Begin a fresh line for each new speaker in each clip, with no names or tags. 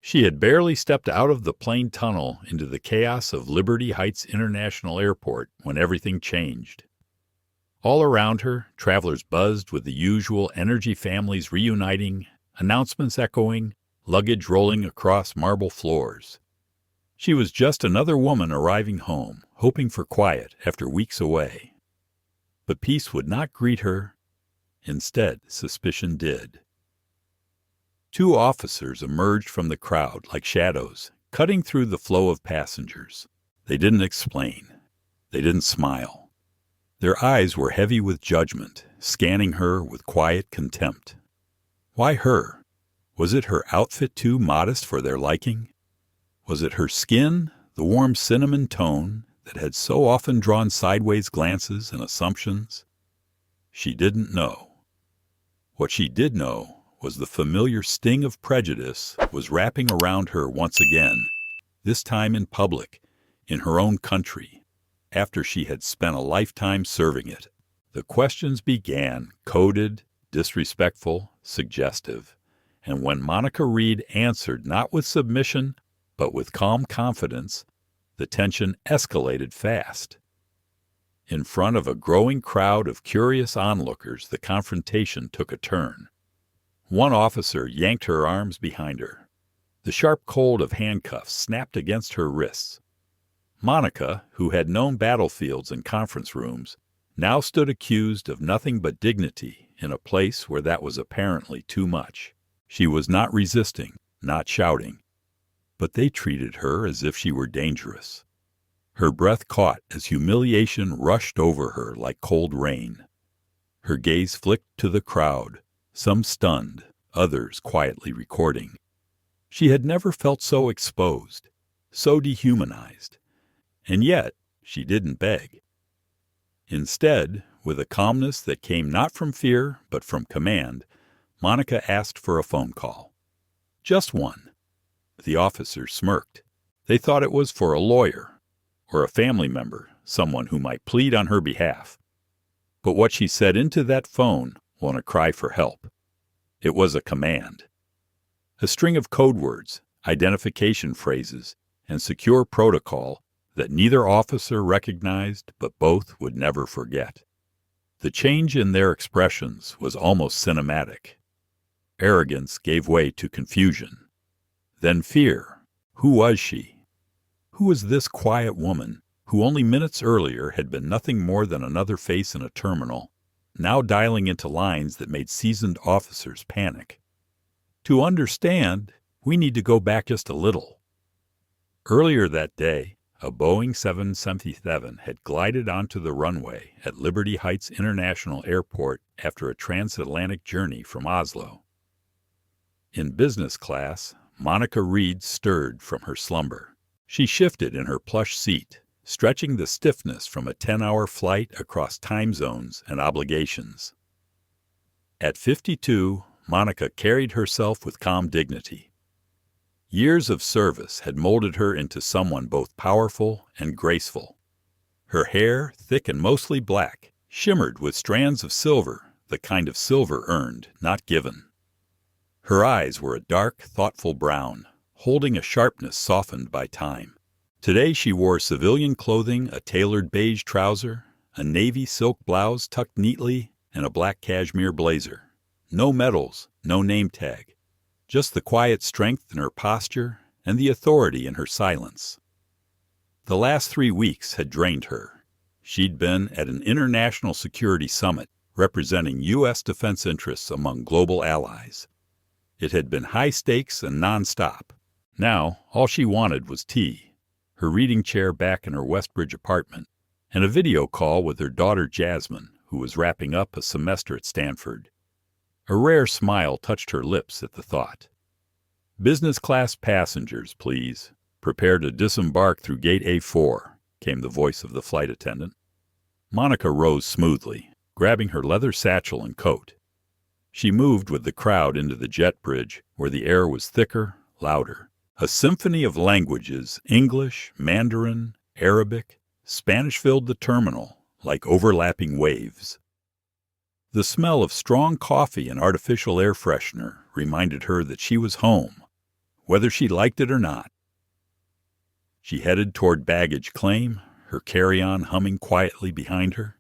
She had barely stepped out of the plane tunnel into the chaos of Liberty Heights International Airport when everything changed. All around her, travelers buzzed with the usual energy, families reuniting, announcements echoing, luggage rolling across marble floors. She was just another woman arriving home, hoping for quiet after weeks away. But peace would not greet her. Instead, suspicion did. Two officers emerged from the crowd like shadows, cutting through the flow of passengers. They didn't explain. They didn't smile. Their eyes were heavy with judgment, scanning her with quiet contempt. Why her? Was it her outfit too modest for their liking? Was it her skin, the warm cinnamon tone that had so often drawn sideways glances and assumptions? She didn't know. What she did know was the familiar sting of prejudice was wrapping around her once again, this time in public, in her own country, after she had spent a lifetime serving it. The questions began, coded, disrespectful, suggestive, and when Monica Reed answered not with submission, but with calm confidence, the tension escalated fast. In front of a growing crowd of curious onlookers, the confrontation took a turn. One officer yanked her arms behind her. The sharp cold of handcuffs snapped against her wrists. Monica, who had known battlefields and conference rooms, now stood accused of nothing but dignity in a place where that was apparently too much. She was not resisting, not shouting, but they treated her as if she were dangerous. Her breath caught as humiliation rushed over her like cold rain. Her gaze flicked to the crowd, some stunned, others quietly recording. She had never felt so exposed, so dehumanized. And yet, she didn't beg. Instead, with a calmness that came not from fear but from command, Monica asked for a phone call. Just one. The officers smirked. They thought it was for a lawyer, or a family member, someone who might plead on her behalf. But what she said into that phone won a cry for help. It was a command. A string of code words, identification phrases, and secure protocol that neither officer recognized but both would never forget. The change in their expressions was almost cinematic. Arrogance gave way to confusion. Then fear. Who was she? Who was this quiet woman who only minutes earlier had been nothing more than another face in a terminal, now dialing into lines that made seasoned officers panic? To understand, we need to go back just a little. Earlier that day, a Boeing 777 had glided onto the runway at Liberty Heights International Airport after a transatlantic journey from Oslo. In business class, Monica Reed stirred from her slumber. She shifted in her plush seat, stretching the stiffness from a 10-hour flight across time zones and obligations. At 52, Monica carried herself with calm dignity. Years of service had molded her into someone both powerful and graceful. Her hair, thick and mostly black, shimmered with strands of silver, the kind of silver earned, not given. Her eyes were a dark, thoughtful brown, holding a sharpness softened by time. Today she wore civilian clothing, a tailored beige trouser, a navy silk blouse tucked neatly, and a black cashmere blazer. No medals, no name tag. Just the quiet strength in her posture and the authority in her silence. The last 3 weeks had drained her. She'd been at an international security summit representing U.S. defense interests among global allies. It had been high stakes and nonstop. Now, all she wanted was tea, her reading chair back in her Westbridge apartment, and a video call with her daughter Jasmine, who was wrapping up a semester at Stanford. A rare smile touched her lips at the thought. "Business class passengers, please. Prepare to disembark through gate A4, came the voice of the flight attendant. Monica rose smoothly, grabbing her leather satchel and coat. She moved with the crowd into the jet bridge, where the air was thicker, louder. A symphony of languages, English, Mandarin, Arabic, Spanish filled the terminal, like overlapping waves. The smell of strong coffee and artificial air freshener reminded her that she was home, whether she liked it or not. She headed toward baggage claim, her carry-on humming quietly behind her.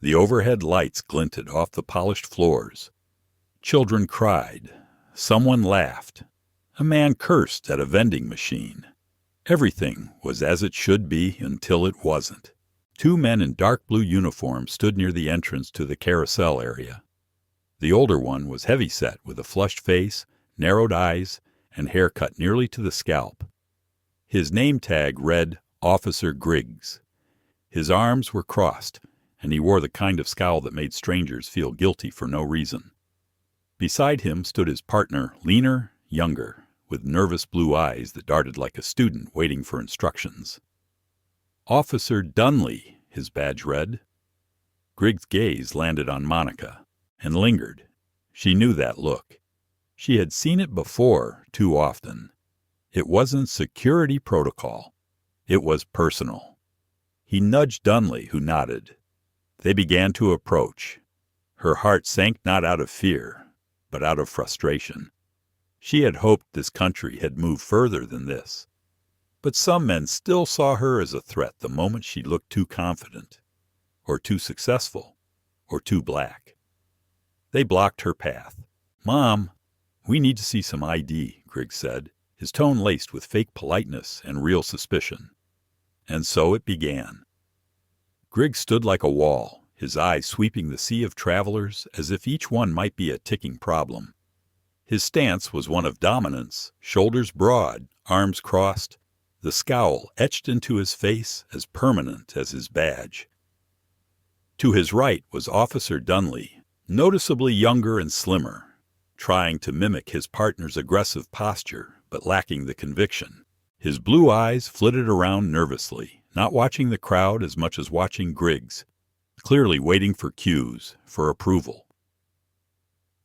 The overhead lights glinted off the polished floors. Children cried. Someone laughed. A man cursed at a vending machine. Everything was as it should be until it wasn't. Two men in dark blue uniforms stood near the entrance to the carousel area. The older one was heavy-set with a flushed face, narrowed eyes, and hair cut nearly to the scalp. His name tag read Officer Griggs. His arms were crossed, and he wore the kind of scowl that made strangers feel guilty for no reason. Beside him stood his partner, leaner, younger, with nervous blue eyes that darted like a student waiting for instructions. Officer Dunley, his badge read. Griggs' gaze landed on Monica, and lingered. She knew that look. She had seen it before too often. It wasn't security protocol. It was personal. He nudged Dunley, who nodded. They began to approach. Her heart sank not out of fear, but out of frustration. She had hoped this country had moved further than this. But some men still saw her as a threat the moment she looked too confident, or too successful, or too black. They blocked her path. "Mom, we need to see some ID," Griggs said, his tone laced with fake politeness and real suspicion. And so it began. Griggs stood like a wall, his eyes sweeping the sea of travelers as if each one might be a ticking problem. His stance was one of dominance, shoulders broad, arms crossed, the scowl etched into his face as permanent as his badge. To his right was Officer Dunley, noticeably younger and slimmer, trying to mimic his partner's aggressive posture, but lacking the conviction. His blue eyes flitted around nervously, not watching the crowd as much as watching Griggs, clearly waiting for cues, for approval.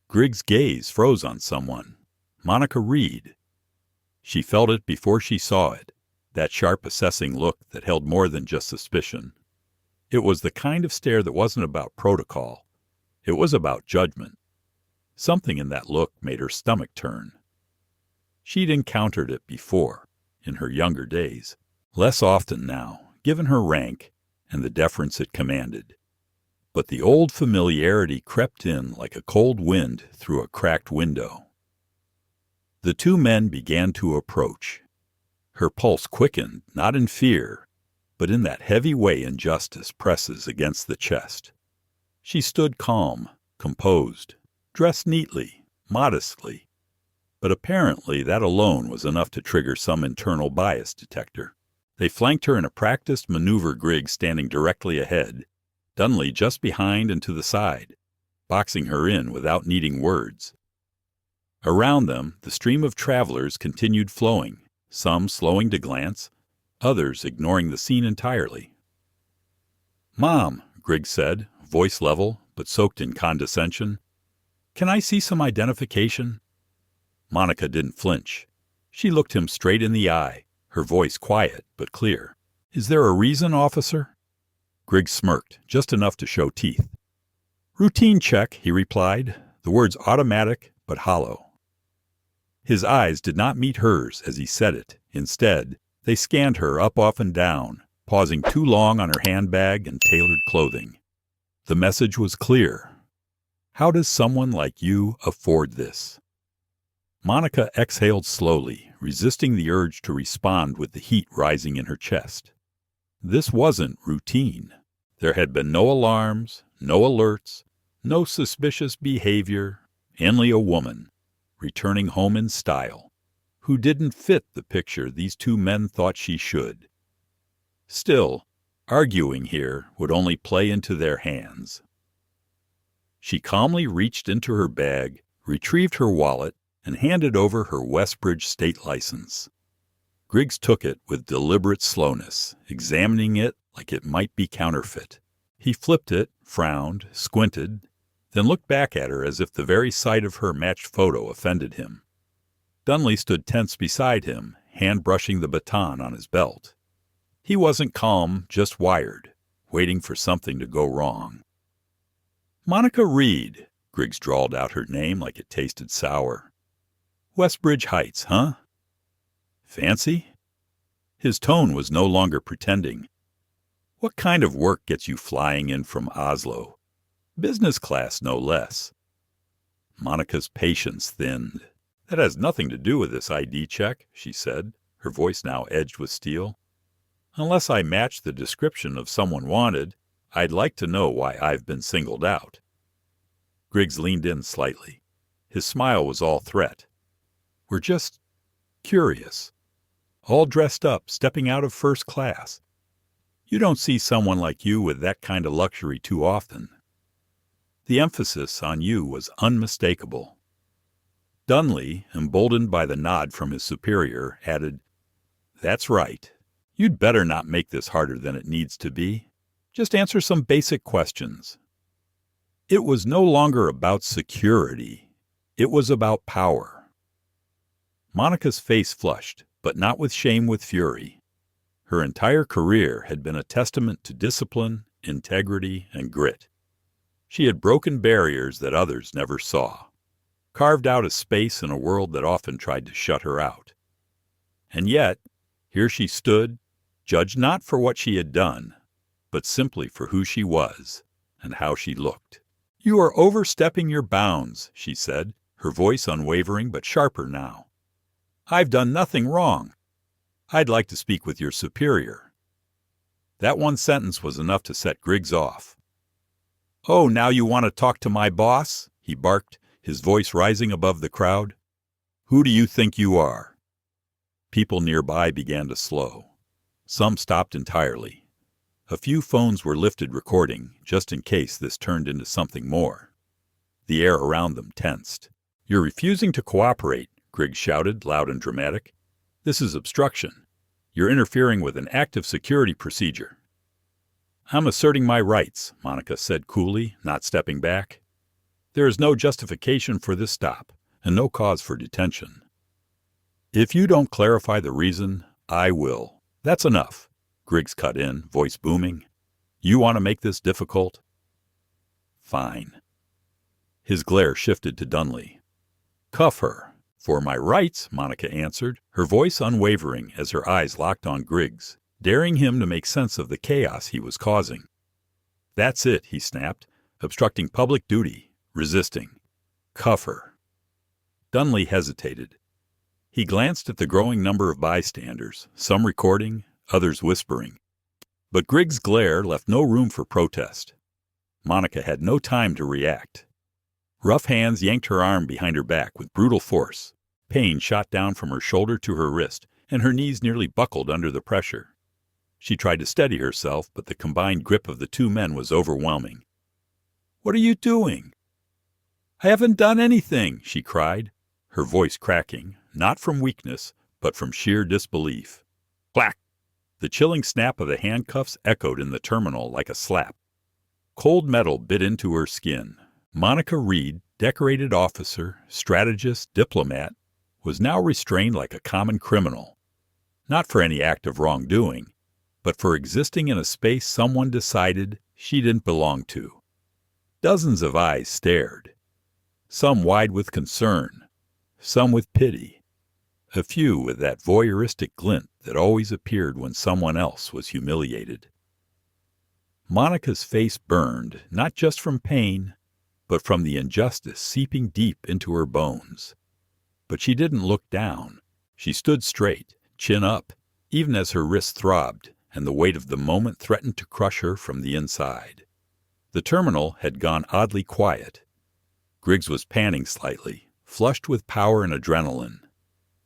Griggs' gaze froze on someone. Monica Reed. She felt it before she saw it, that sharp assessing look that held more than just suspicion. It was the kind of stare that wasn't about protocol. It was about judgment. Something in that look made her stomach turn. She'd encountered it before, in her younger days, less often now, given her rank and the deference it commanded. But the old familiarity crept in like a cold wind through a cracked window. The two men began to approach. Her pulse quickened, not in fear, but in that heavy way injustice presses against the chest. She stood calm, composed, dressed neatly, modestly, but apparently that alone was enough to trigger some internal bias detector. They flanked her in a practiced maneuver, Griggs standing directly ahead, Dunley just behind and to the side, boxing her in without needing words. Around them, the stream of travelers continued flowing, some slowing to glance, others ignoring the scene entirely. "Mom," Griggs said, voice level but soaked in condescension, "can I see some identification?" Monica didn't flinch. She looked him straight in the eye, her voice quiet but clear. "Is there a reason, officer?" Griggs smirked, just enough to show teeth. "Routine check," he replied, the words automatic but hollow. His eyes did not meet hers as he said it. Instead, they scanned her up, off, and down, pausing too long on her handbag and tailored clothing. The message was clear. How does someone like you afford this? Monica exhaled slowly, resisting the urge to respond with the heat rising in her chest. This wasn't routine. There had been no alarms, no alerts, no suspicious behavior, only a woman, returning home in style, who didn't fit the picture these two men thought she should. Still, arguing here would only play into their hands. She calmly reached into her bag, retrieved her wallet, and handed over her Westbridge state license. Griggs took it with deliberate slowness, examining it like it might be counterfeit. He flipped it, frowned, squinted, then looked back at her as if the very sight of her matched photo offended him. Dunley stood tense beside him, hand brushing the baton on his belt. He wasn't calm, just wired, waiting for something to go wrong. "Monica Reed," Griggs drawled out her name like it tasted sour. "Westbridge Heights, huh? Fancy? His tone was no longer pretending. What kind of work gets you flying in from Oslo? Business class, no less. Monica's patience thinned. That has nothing to do with this ID check, she said, her voice now edged with steel. Unless I match the description of someone wanted, I'd like to know why I've been singled out. Griggs leaned in slightly. His smile was all threat. We're just curious. All dressed up, stepping out of first class. You don't see someone like you with that kind of luxury too often. The emphasis on you was unmistakable. Dunley, emboldened by the nod from his superior, added, That's right. You'd better not make this harder than it needs to be. Just answer some basic questions. It was no longer about security. It was about power. Monica's face flushed, but not with shame, with fury. Her entire career had been a testament to discipline, integrity, and grit. She had broken barriers that others never saw, carved out a space in a world that often tried to shut her out. And yet, here she stood, judged not for what she had done, but simply for who she was and how she looked. You are overstepping your bounds, she said, her voice unwavering but sharper now. I've done nothing wrong. I'd like to speak with your superior. That one sentence was enough to set Griggs off. Oh, now you want to talk to my boss? He barked, his voice rising above the crowd. Who do you think you are? People nearby began to slow. Some stopped entirely. A few phones were lifted recording, just in case this turned into something more. The air around them tensed. You're refusing to cooperate, Griggs shouted, loud and dramatic. This is obstruction. You're interfering with an active security procedure. I'm asserting my rights, Monica said coolly, not stepping back. There is no justification for this stop, and no cause for detention. If you don't clarify the reason, I will. That's enough, Griggs cut in, voice booming. You want to make this difficult? Fine. His glare shifted to Dunley. Cuff her. For my rights, Monica answered, her voice unwavering as her eyes locked on Griggs, daring him to make sense of the chaos he was causing. That's it, he snapped, obstructing public duty, resisting. Cuff her. Dunley hesitated. He glanced at the growing number of bystanders, some recording, others whispering. But Griggs' glare left no room for protest. Monica had no time to react. Rough hands yanked her arm behind her back with brutal force. Pain shot down from her shoulder to her wrist, and her knees nearly buckled under the pressure. She tried to steady herself, but the combined grip of the two men was overwhelming. What are you doing? I haven't done anything, she cried, her voice cracking, not from weakness, but from sheer disbelief. Clack! The chilling snap of the handcuffs echoed in the terminal like a slap. Cold metal bit into her skin. Monica Reed, decorated officer, strategist, diplomat, was now restrained like a common criminal. Not for any act of wrongdoing, but for existing in a space someone decided she didn't belong to. Dozens of eyes stared, some wide with concern, some with pity, a few with that voyeuristic glint that always appeared when someone else was humiliated. Monica's face burned, not just from pain, but from the injustice seeping deep into her bones. But she didn't look down. She stood straight, chin up, even as her wrists throbbed, and the weight of the moment threatened to crush her from the inside. The terminal had gone oddly quiet. Griggs was panting slightly, flushed with power and adrenaline.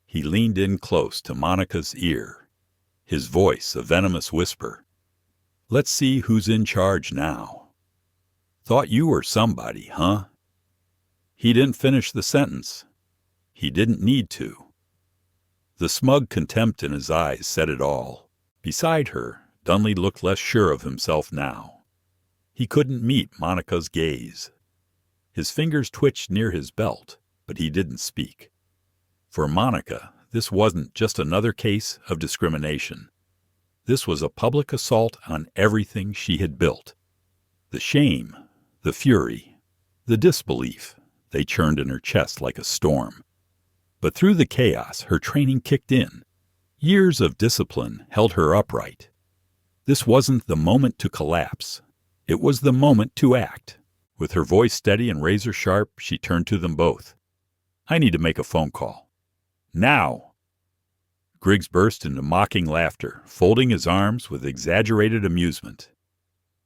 He leaned in close to Monica's ear, his voice a venomous whisper. Let's see who's in charge now. Thought you were somebody, huh? He didn't finish the sentence. He didn't need to. The smug contempt in his eyes said it all. Beside her, Dunley looked less sure of himself now. He couldn't meet Monica's gaze. His fingers twitched near his belt, but he didn't speak. For Monica, this wasn't just another case of discrimination. This was a public assault on everything she had built. The shame, the fury, the disbelief, they churned in her chest like a storm. But through the chaos, her training kicked in. Years of discipline held her upright. This wasn't the moment to collapse. It was the moment to act. With her voice steady and razor-sharp, she turned to them both. "I need to make a phone call. Now!" Griggs burst into mocking laughter, folding his arms with exaggerated amusement.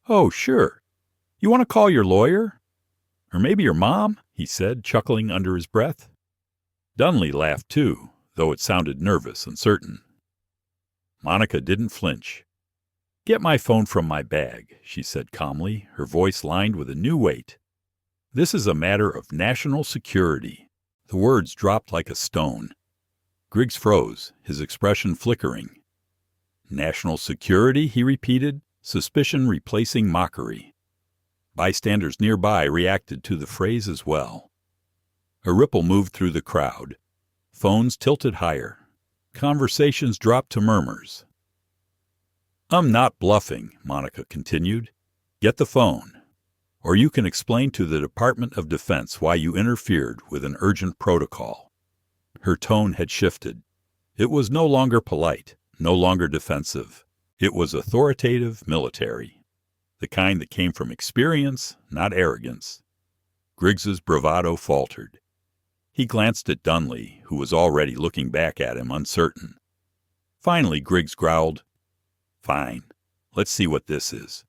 "Oh, sure. You want to call your lawyer? Or maybe your mom?" he said, chuckling under his breath. Dunley laughed too, though it sounded nervous and certain. Monica didn't flinch. "Get my phone from my bag," she said calmly, her voice lined with a new weight. "This is a matter of national security." The words dropped like a stone. Griggs froze, his expression flickering. "National security?" he repeated, suspicion replacing mockery. Bystanders nearby reacted to the phrase as well. A ripple moved through the crowd. Phones tilted higher. Conversations dropped to murmurs. "I'm not bluffing," Monica continued. "Get the phone. Or you can explain to the Department of Defense why you interfered with an urgent protocol." Her tone had shifted. It was no longer polite, no longer defensive. It was authoritative, military. The kind that came from experience, not arrogance. Griggs's bravado faltered. He glanced at Dunley, who was already looking back at him, uncertain. Finally, Griggs growled, "Fine. Let's see what this is."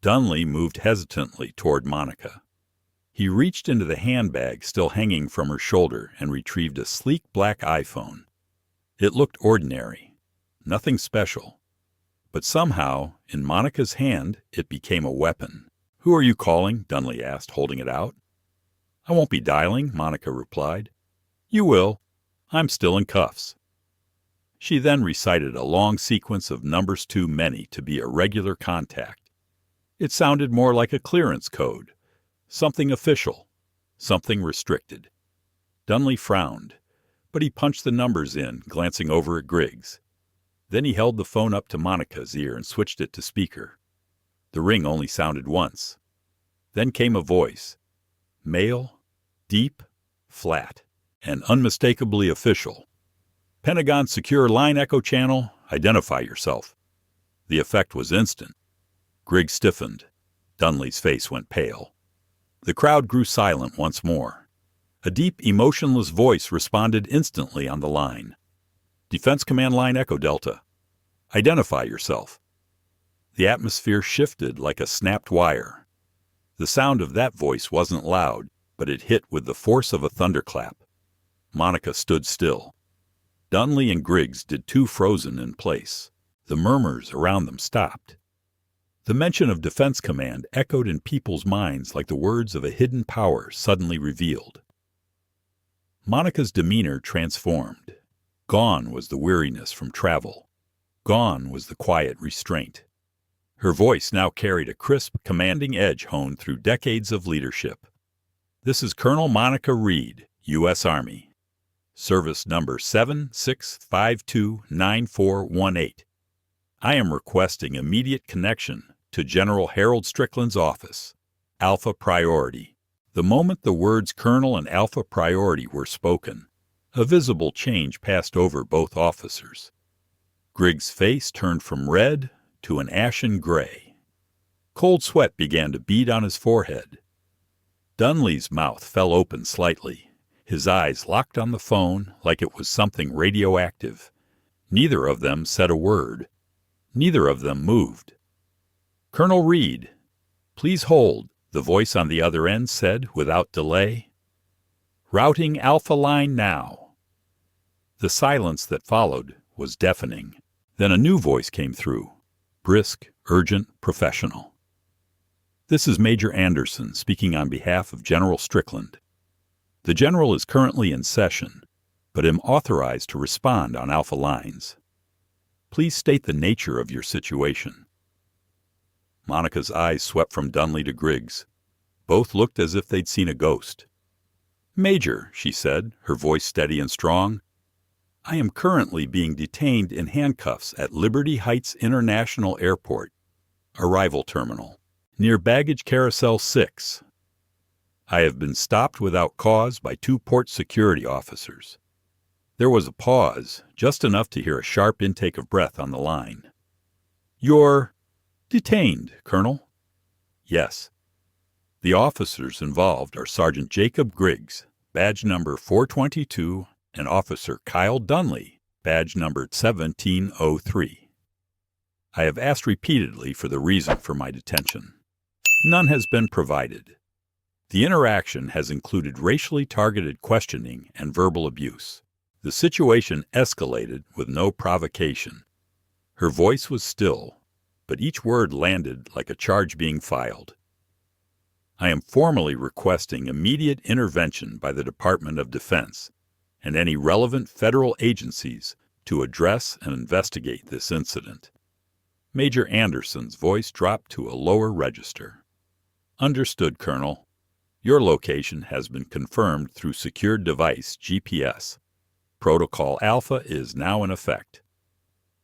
Dunley moved hesitantly toward Monica. He reached into the handbag still hanging from her shoulder and retrieved a sleek black iPhone. It looked ordinary, nothing special. But somehow, in Monica's hand, it became a weapon. "Who are you calling?" Dunley asked, holding it out. "I won't be dialing," Monica replied. "You will. I'm still in cuffs." She then recited a long sequence of numbers too many to be a regular contact. It sounded more like a clearance code. Something official, something restricted. Dunley frowned, but he punched the numbers in, glancing over at Griggs. Then he held the phone up to Monica's ear and switched it to speaker. The ring only sounded once. Then came a voice, male, deep, flat, and unmistakably official. "Pentagon Secure Line Echo Channel, identify yourself." The effect was instant. Griggs stiffened. Dunley's face went pale. The crowd grew silent once more. A deep, emotionless voice responded instantly on the line. "Defense Command Line Echo Delta. Identify yourself." The atmosphere shifted like a snapped wire. The sound of that voice wasn't loud, but it hit with the force of a thunderclap. Monica stood still. Dunley and Griggs did too, frozen in place. The murmurs around them stopped. The mention of Defense Command echoed in people's minds like the words of a hidden power suddenly revealed. Monica's demeanor transformed. Gone was the weariness from travel. Gone was the quiet restraint. Her voice now carried a crisp, commanding edge honed through decades of leadership. "This is Colonel Monica Reed, U.S. Army. Service number 76529418. I am requesting immediate connection to General Harold Strickland's office. Alpha Priority." The moment the words Colonel and Alpha Priority were spoken, a visible change passed over both officers. Griggs' face turned from red to an ashen gray. Cold sweat began to bead on his forehead. Dunley's mouth fell open slightly. His eyes locked on the phone like it was something radioactive. Neither of them said a word. Neither of them moved. "Colonel Reed, please hold," the voice on the other end said without delay. "Routing Alpha Line now." The silence that followed was deafening. Then a new voice came through, brisk, urgent, professional. "This is Major Anderson speaking on behalf of General Strickland. The General is currently in session, but am authorized to respond on Alpha Lines. Please state the nature of your situation." Monica's eyes swept from Dunley to Griggs. Both looked as if they'd seen a ghost. "Major," she said, her voice steady and strong, "I am currently being detained in handcuffs at Liberty Heights International Airport, arrival terminal, near Baggage Carousel 6. I have been stopped without cause by 2 port security officers. There was a pause, just enough to hear a sharp intake of breath on the line. "You're detained, Colonel." "Yes." The officers involved are Sergeant Jacob Griggs, badge number 422, and Officer Kyle Dunley, badge number 1703. I have asked repeatedly for the reason for my detention. None has been provided. The interaction has included racially targeted questioning and verbal abuse. The situation escalated with no provocation. Her voice was still, but each word landed like a charge being filed. I am formally requesting immediate intervention by the Department of Defense and any relevant federal agencies to address and investigate this incident. Major Anderson's voice dropped to a lower register. "Understood, Colonel. Your location has been confirmed through secured device GPS. Protocol Alpha is now in effect.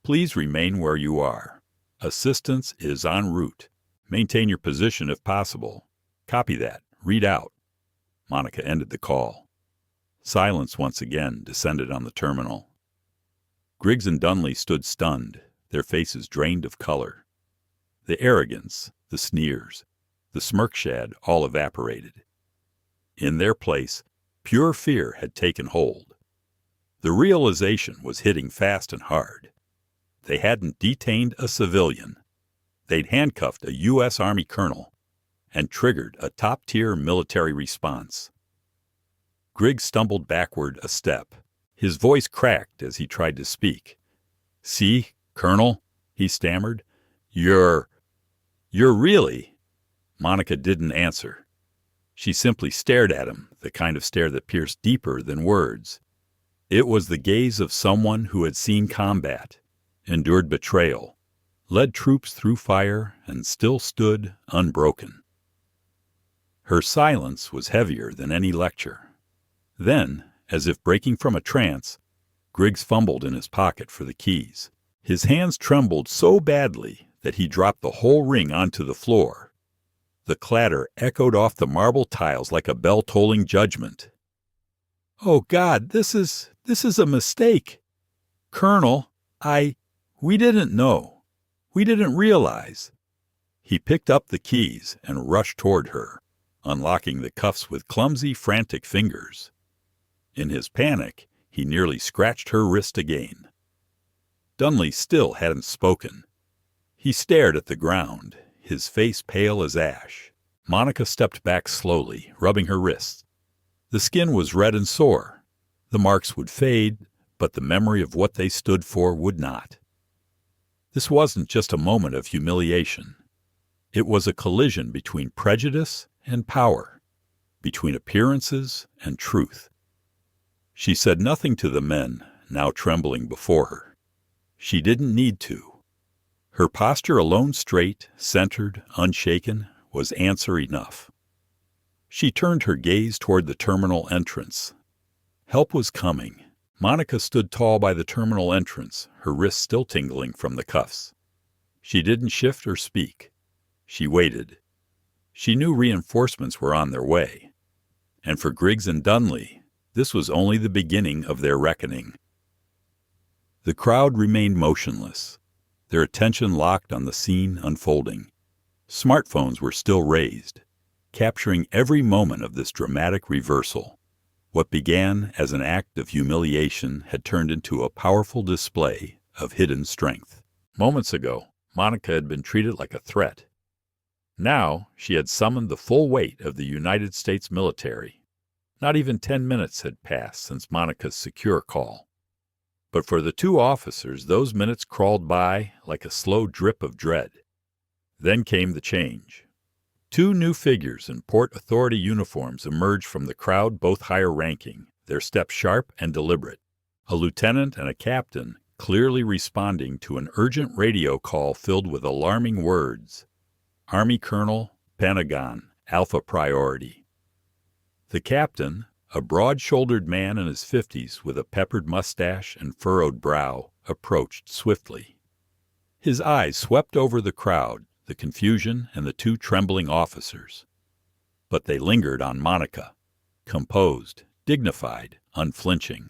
Please remain where you are. Assistance is en route. Maintain your position if possible. Copy that. Read out." Monica ended the call. Silence once again descended on the terminal. Griggs and Dunley stood stunned, their faces drained of color. The arrogance, the sneers, the smirk shad all evaporated. In their place, pure fear had taken hold. The realization was hitting fast and hard. They hadn't detained a civilian. They'd handcuffed a U.S. Army colonel and triggered a top-tier military response. Griggs stumbled backward a step. His voice cracked as he tried to speak. "See, Colonel," he stammered, You're really—" Monica didn't answer. She simply stared at him, the kind of stare that pierced deeper than words. It was the gaze of someone who had seen combat, endured betrayal, led troops through fire, and still stood unbroken. Her silence was heavier than any lecture. Then, as if breaking from a trance, Griggs fumbled in his pocket for the keys. His hands trembled so badly that he dropped the whole ring onto the floor. The clatter echoed off the marble tiles like a bell-tolling judgment. "Oh, God, this is a mistake. Colonel, we didn't know. We didn't realize." He picked up the keys and rushed toward her, unlocking the cuffs with clumsy, frantic fingers. In his panic, he nearly scratched her wrist again. Dunley still hadn't spoken. He stared at the ground, his face pale as ash. Monica stepped back slowly, rubbing her wrists. The skin was red and sore. The marks would fade, but the memory of what they stood for would not. This wasn't just a moment of humiliation. It was a collision between prejudice and power, between appearances and truth. She said nothing to the men, now trembling before her. She didn't need to. Her posture alone, straight, centered, unshaken, was answer enough. She turned her gaze toward the terminal entrance. Help was coming. Monica stood tall by the terminal entrance, her wrists still tingling from the cuffs. She didn't shift or speak. She waited. She knew reinforcements were on their way. And for Griggs and Dunley, this was only the beginning of their reckoning. The crowd remained motionless, their attention locked on the scene unfolding. Smartphones were still raised, capturing every moment of this dramatic reversal. What began as an act of humiliation had turned into a powerful display of hidden strength. Moments ago, Monica had been treated like a threat. Now, she had summoned the full weight of the United States military. Not even 10 minutes had passed since Monica's secure call. But for the two officers, those minutes crawled by like a slow drip of dread. Then came the change. Two new figures in Port Authority uniforms emerged from the crowd, both higher ranking, their steps sharp and deliberate. A lieutenant and a captain, clearly responding to an urgent radio call filled with alarming words. Army Colonel, Pentagon, Alpha Priority. The captain, a broad-shouldered man in his 50s with a peppered mustache and furrowed brow, approached swiftly. His eyes swept over the crowd, the confusion, and the two trembling officers. But they lingered on Monica, composed, dignified, unflinching.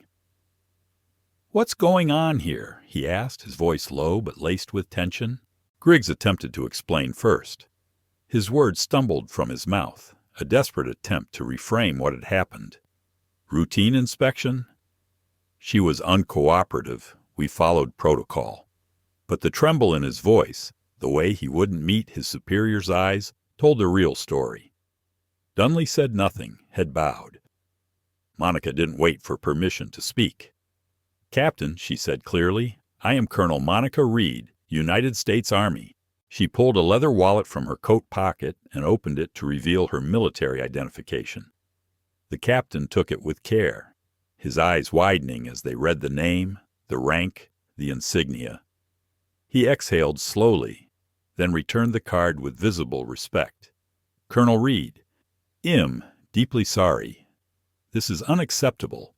"What's going on here?" he asked, his voice low but laced with tension. Griggs attempted to explain first. His words stumbled from his mouth, a desperate attempt to reframe what had happened. "Routine inspection?" She was uncooperative. "We followed protocol." But the tremble in his voice, the way he wouldn't meet his superior's eyes, told the real story. Dunley said nothing, head bowed. Monica didn't wait for permission to speak. "Captain," she said clearly, "I am Colonel Monica Reed, United States Army." She pulled a leather wallet from her coat pocket and opened it to reveal her military identification. The captain took it with care, his eyes widening as they read the name, the rank, the insignia. He exhaled slowly, then returned the card with visible respect. "Colonel Reed, deeply sorry. This is unacceptable."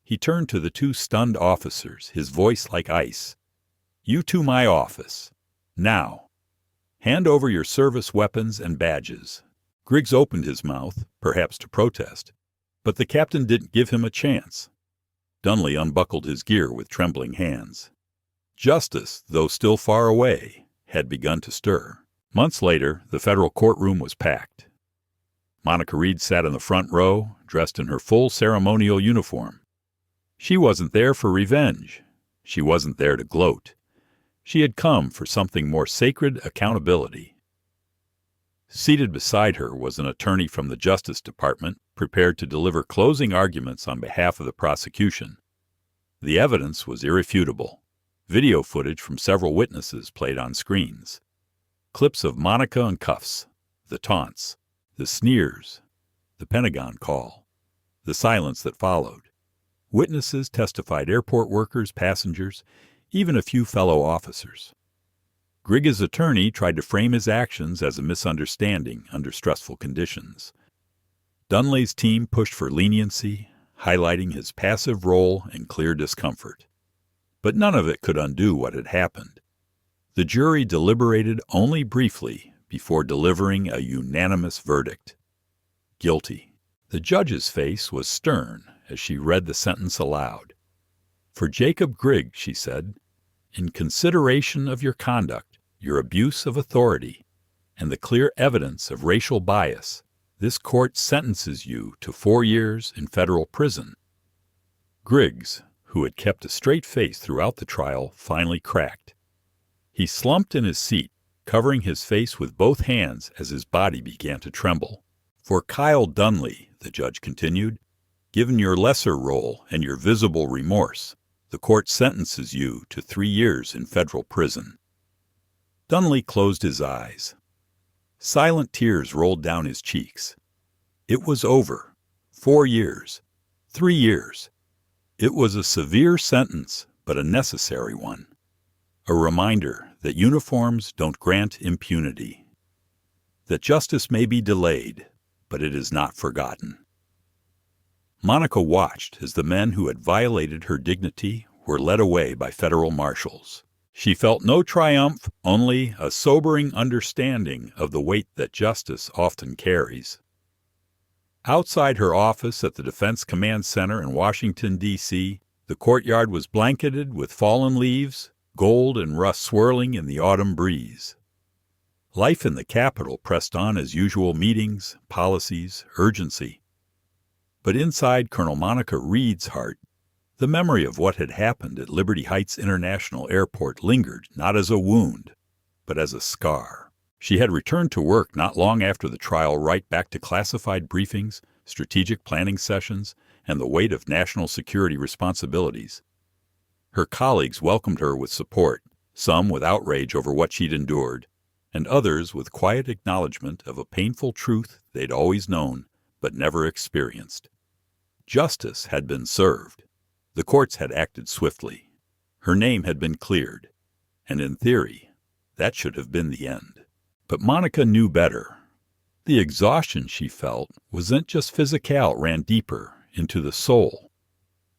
He turned to the two stunned officers, his voice like ice. "You to my office. Now. Hand over your service weapons and badges." Griggs opened his mouth, perhaps to protest, but the captain didn't give him a chance. Dunley unbuckled his gear with trembling hands. Justice, though still far away, had begun to stir. Months later, the federal courtroom was packed. Monica Reed sat in the front row, dressed in her full ceremonial uniform. She wasn't there for revenge. She wasn't there to gloat. She had come for something more sacred: accountability. Seated beside her was an attorney from the Justice Department, prepared to deliver closing arguments on behalf of the prosecution. The evidence was irrefutable. Video footage from several witnesses played on screens. Clips of Monica in cuffs, the taunts, the sneers, the Pentagon call, the silence that followed. Witnesses testified: airport workers, passengers, even a few fellow officers. Griggs' attorney tried to frame his actions as a misunderstanding under stressful conditions. Dunley's team pushed for leniency, highlighting his passive role and clear discomfort. But none of it could undo what had happened. The jury deliberated only briefly before delivering a unanimous verdict. Guilty. The judge's face was stern as she read the sentence aloud. "For Jacob Griggs," she said, "in consideration of your conduct, your abuse of authority, and the clear evidence of racial bias, this court sentences you to 4 years in federal prison." Griggs, who had kept a straight face throughout the trial, finally cracked. He slumped in his seat, covering his face with both hands as his body began to tremble. "For Kyle Dunley," the judge continued, "given your lesser role and your visible remorse, the court sentences you to 3 years in federal prison." Dunley closed his eyes. Silent tears rolled down his cheeks. It was over. 4 years. 3 years. It was a severe sentence, but a necessary one. A reminder that uniforms don't grant impunity. That justice may be delayed, but it is not forgotten. Monica watched as the men who had violated her dignity were led away by federal marshals. She felt no triumph, only a sobering understanding of the weight that justice often carries. Outside her office at the Defense Command Center in Washington, D.C., the courtyard was blanketed with fallen leaves, gold and rust swirling in the autumn breeze. Life in the Capitol pressed on as usual: meetings, policies, urgency. But inside Colonel Monica Reed's heart, the memory of what had happened at Liberty Heights International Airport lingered not as a wound, but as a scar. She had returned to work not long after the trial, right back to classified briefings, strategic planning sessions, and the weight of national security responsibilities. Her colleagues welcomed her with support, some with outrage over what she'd endured, and others with quiet acknowledgement of a painful truth they'd always known but never experienced. Justice had been served. The courts had acted swiftly. Her name had been cleared, and in theory, that should have been the end. But Monica knew better. The exhaustion she felt wasn't just physical, it ran deeper into the soul.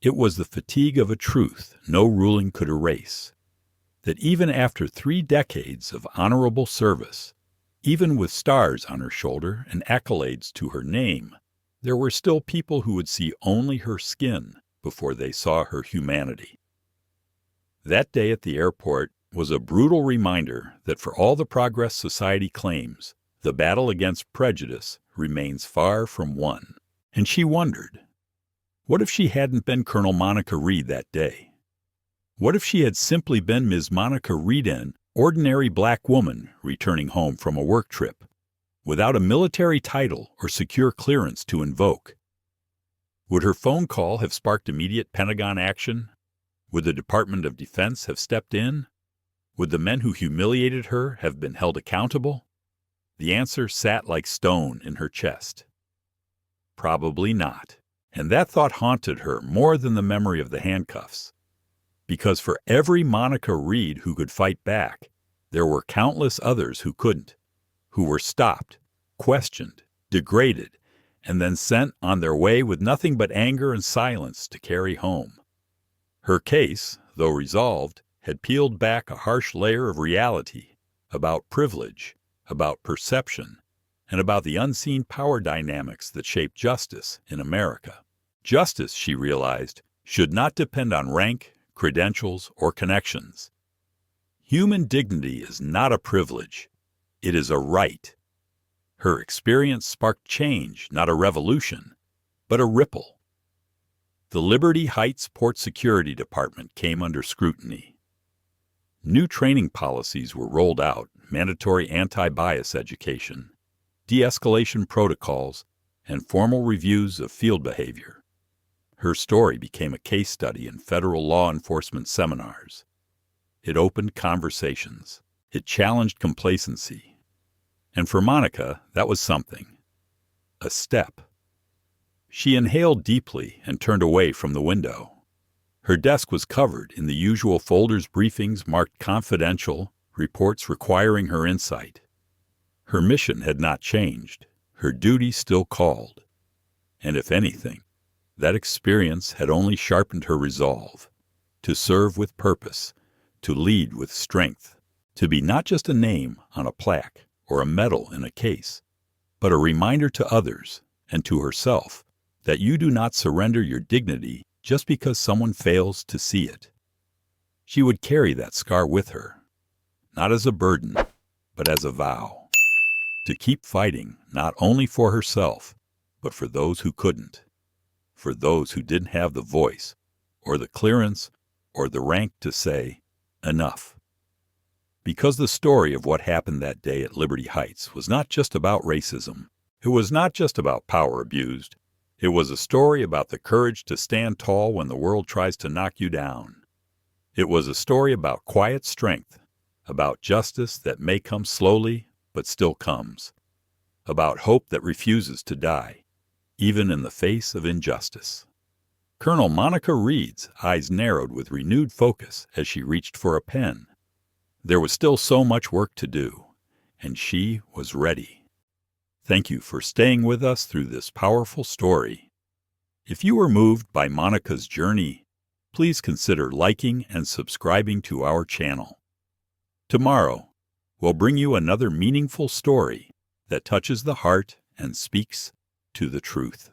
It was the fatigue of a truth no ruling could erase, that even after 3 decades of honorable service, even with stars on her shoulder and accolades to her name, there were still people who would see only her skin before they saw her humanity. That day at the airport was a brutal reminder that for all the progress society claims, the battle against prejudice remains far from won. And she wondered, what if she hadn't been Colonel Monica Reed that day? What if she had simply been Ms. Monica Reed, an ordinary black woman returning home from a work trip, without a military title or secure clearance to invoke? Would her phone call have sparked immediate Pentagon action? Would the Department of Defense have stepped in? Would the men who humiliated her have been held accountable? The answer sat like stone in her chest. Probably not. And that thought haunted her more than the memory of the handcuffs. Because for every Monica Reed who could fight back, there were countless others who couldn't, who were stopped, questioned, degraded, and then sent on their way with nothing but anger and silence to carry home. Her case, though resolved, had peeled back a harsh layer of reality about privilege, about perception, and about the unseen power dynamics that shape justice in America. Justice, she realized, should not depend on rank, credentials, or connections. Human dignity is not a privilege. It is a right. Her experience sparked change, not a revolution, but a ripple. The Liberty Heights Port Security Department came under scrutiny. New training policies were rolled out, mandatory anti-bias education, de-escalation protocols, and formal reviews of field behavior. Her story became a case study in federal law enforcement seminars. It opened conversations. It challenged complacency. And for Monica, that was something. A step. She inhaled deeply and turned away from the window. Her desk was covered in the usual folders, briefings marked confidential, reports requiring her insight. Her mission had not changed. Her duty still called. And if anything, that experience had only sharpened her resolve to serve with purpose, to lead with strength, to be not just a name on a plaque or a medal in a case, but a reminder to others and to herself that you do not surrender your dignity just because someone fails to see it. She would carry that scar with her, not as a burden, but as a vow, to keep fighting not only for herself, but for those who couldn't, for those who didn't have the voice, or the clearance, or the rank to say, enough. Because the story of what happened that day at Liberty Heights was not just about racism. It was not just about power abused. It was a story about the courage to stand tall when the world tries to knock you down. It was a story about quiet strength, about justice that may come slowly but still comes, about hope that refuses to die, even in the face of injustice. Colonel Monica Reed's eyes narrowed with renewed focus as she reached for a pen. There was still so much work to do, and she was ready. Thank you for staying with us through this powerful story. If you were moved by Monica's journey, please consider liking and subscribing to our channel. Tomorrow, we'll bring you another meaningful story that touches the heart and speaks to the truth.